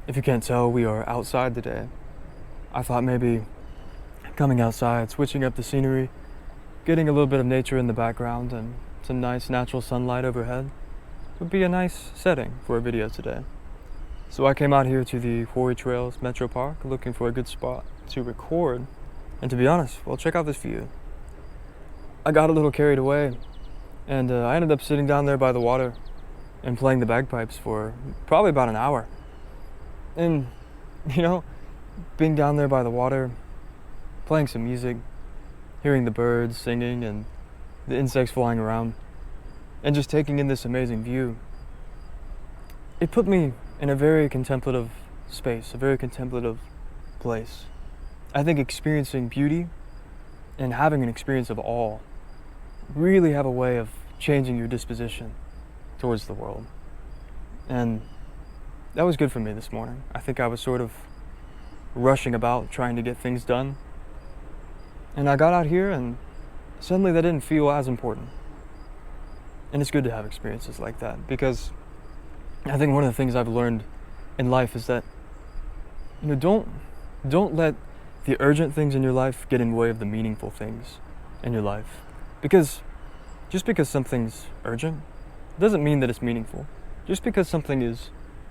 If you can't tell, we are outside today. I thought maybe coming outside, switching up the scenery, getting a little bit of nature in the background and some nice natural sunlight overhead would be a nice setting for a video today. So I came out here to the Quarry Trails Metro Park looking for a good spot to record, and to be honest, well, check out this view. I got a little carried away and I ended up sitting down there by the water and playing the bagpipes for probably about an hour. And, being down there by the water, playing some music, hearing the birds singing and the insects flying around, and just taking in this amazing view, it put me in a very contemplative space, a very contemplative place. I think experiencing beauty and having an experience of awe really have a way of changing your disposition towards the world. And that was good for me this morning. I think I was sort of rushing about trying to get things done. And I got out here and suddenly that didn't feel as important. And it's good to have experiences like that, because I think one of the things I've learned in life is that, don't let the urgent things in your life get in the way of the meaningful things in your life. Because just because something's urgent doesn't mean that it's meaningful. Just because something is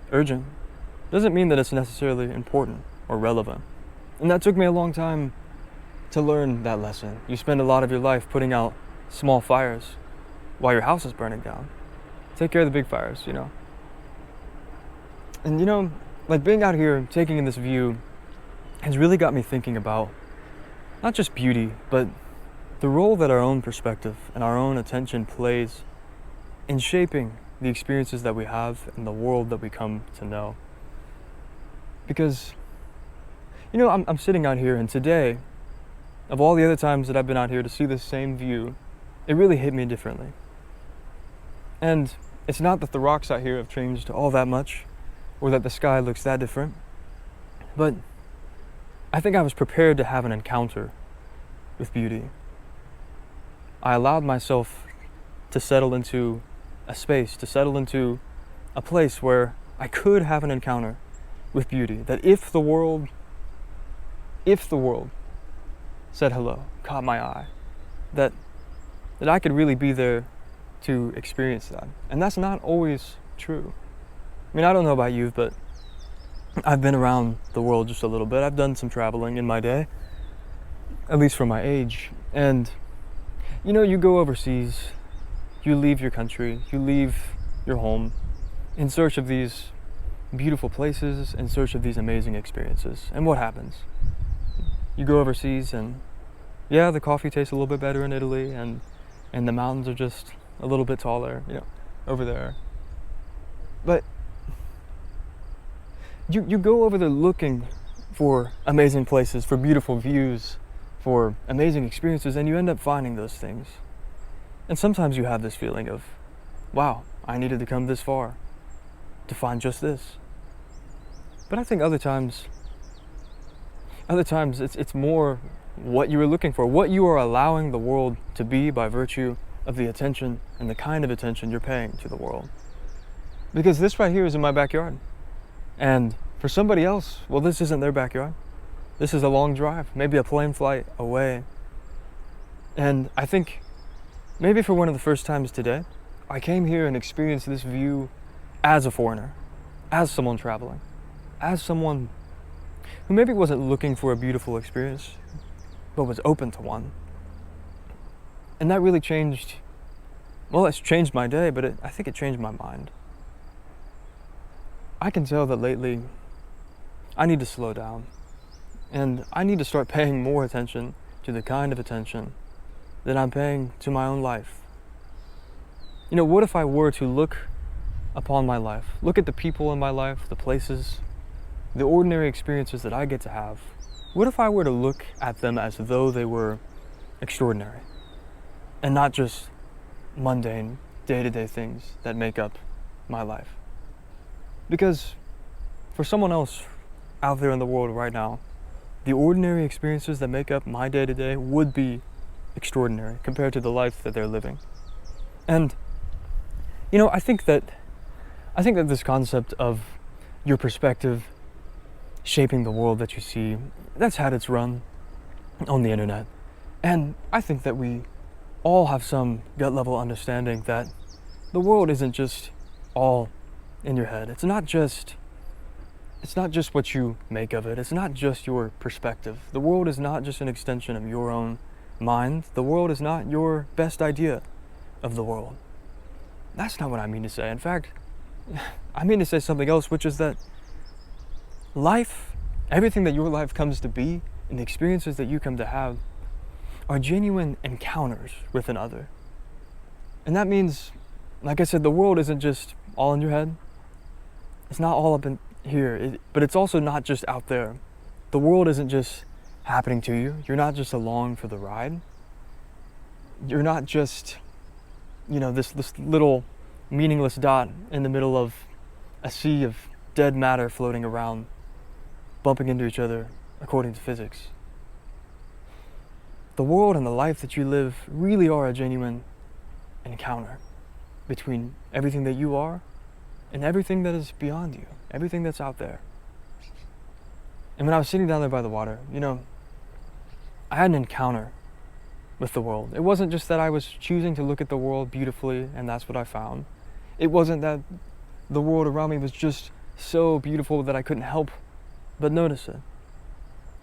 urgent doesn't mean that it's necessarily important or relevant. And that took me a long time to learn that lesson. You spend a lot of your life putting out small fires while your house is burning down. Take care of the big fires, And like being out here, taking in this view, has really got me thinking about not just beauty, but the role that our own perspective and our own attention plays in shaping the experiences that we have and the world that we come to know. Because, I'm sitting out here, and today, of all the other times that I've been out here to see this same view, it really hit me differently. And it's not that the rocks out here have changed all that much, or that the sky looks that different, but I think I was prepared to have an encounter with beauty. I allowed myself to settle into a space, to settle into a place where I could have an encounter with beauty. That if the world said hello, caught my eye, that I could really be there to experience that. And that's not always true. I don't know about you, but I've been around the world just a little bit. I've done some traveling in my day, at least for my age. And, you go overseas, you leave your country, you leave your home in search of these beautiful places, in search of these amazing experiences. And what happens? You go overseas and, yeah, the coffee tastes a little bit better in Italy, and the mountains are just a little bit taller, over there. But you go over there looking for amazing places, for beautiful views, for amazing experiences, and you end up finding those things. And sometimes you have this feeling of, wow, I needed to come this far to find just this. But I think other times it's more what you were looking for, what you are allowing the world to be by virtue of the attention and the kind of attention you're paying to the world. Because this right here is in my backyard. And for somebody else, well, this isn't their backyard. This is a long drive, maybe a plane flight away. And I think maybe for one of the first times today, I came here and experienced this view as a foreigner, as someone traveling, as someone who maybe wasn't looking for a beautiful experience, but was open to one. And that really changed, well, it's changed my day, but I think it changed my mind. I can tell that lately I need to slow down, and I need to start paying more attention to the kind of attention that I'm paying to my own life. What if I were to look upon my life, look at the people in my life, the places, the ordinary experiences that I get to have? What if I were to look at them as though they were extraordinary and not just mundane, day-to-day things that make up my life? Because for someone else out there in the world right now, the ordinary experiences that make up my day-to-day would be extraordinary compared to the life that they're living. And I think that this concept of your perspective shaping the world that you see that's had its run on the internet. And I think that we all have some gut level understanding that the world isn't just all in your head. It's not just what you make of it. It's not just your perspective. The world is not just an extension of your own mind. The world is not your best idea of the world. That's not what I mean to say. In fact, I mean to say something else, which is that life, everything that your life comes to be, and the experiences that you come to have are genuine encounters with another. And that means, like I said, the world isn't just all in your head. It's not all up in here, but it's also not just out there. The world isn't just happening to you. You're not just along for the ride. You're not just, this little meaningless dot in the middle of a sea of dead matter floating around, bumping into each other according to physics. The world and the life that you live really are a genuine encounter between everything that you are and everything that is beyond you, everything that's out there. And when I was sitting down there by the water, I had an encounter with the world. It wasn't just that I was choosing to look at the world beautifully and that's what I found. It wasn't that the world around me was just so beautiful that I couldn't help but notice it.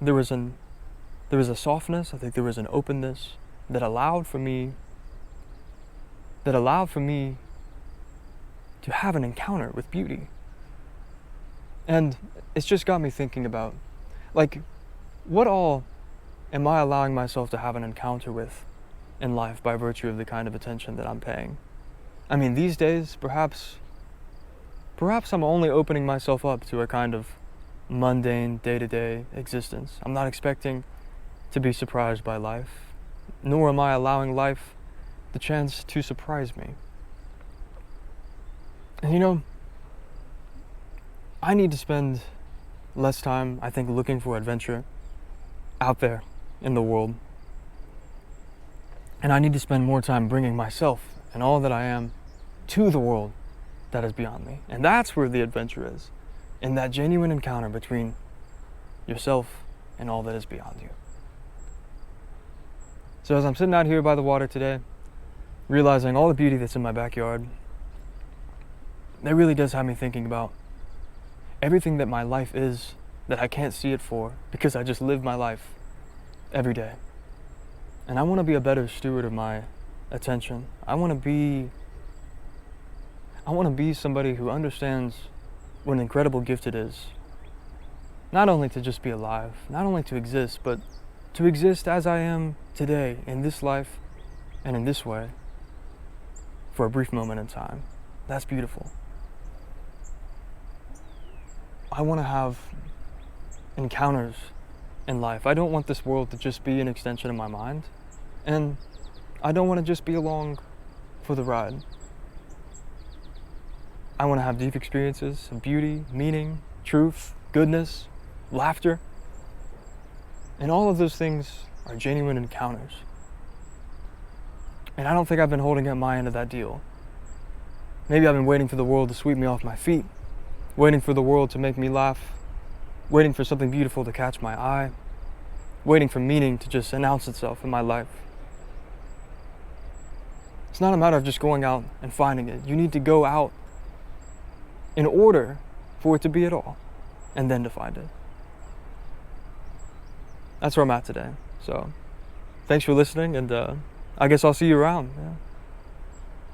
There was a softness, I think there was an openness that allowed for me to have an encounter with beauty. And it's just got me thinking about, what all am I allowing myself to have an encounter with in life by virtue of the kind of attention that I'm paying? I mean, these days, perhaps I'm only opening myself up to a kind of mundane, day-to-day existence. I'm not expecting to be surprised by life, nor am I allowing life the chance to surprise me. And I need to spend less time, I think, looking for adventure out there in the world. And I need to spend more time bringing myself and all that I am to the world that is beyond me. And that's where the adventure is, in that genuine encounter between yourself and all that is beyond you. So as I'm sitting out here by the water today, realizing all the beauty that's in my backyard, that really does have me thinking about everything that my life is that I can't see it for because I just live my life every day. And I want to be a better steward of my attention. I want to be somebody who understands what an incredible gift it is. Not only to just be alive, not only to exist, but to exist as I am today in this life and in this way for a brief moment in time. That's beautiful. I want to have encounters in life. I don't want this world to just be an extension of my mind, and I don't want to just be along for the ride. I want to have deep experiences of beauty, meaning, truth, goodness, laughter, and all of those things are genuine encounters. And I don't think I've been holding up my end of that deal. Maybe I've been waiting for the world to sweep me off my feet, waiting for the world to make me laugh, waiting for something beautiful to catch my eye, waiting for meaning to just announce itself in my life. It's not a matter of just going out and finding it. You need to go out in order for it to be at all, and then to find it. That's where I'm at today. So, thanks for listening, and I guess I'll see you around. Yeah.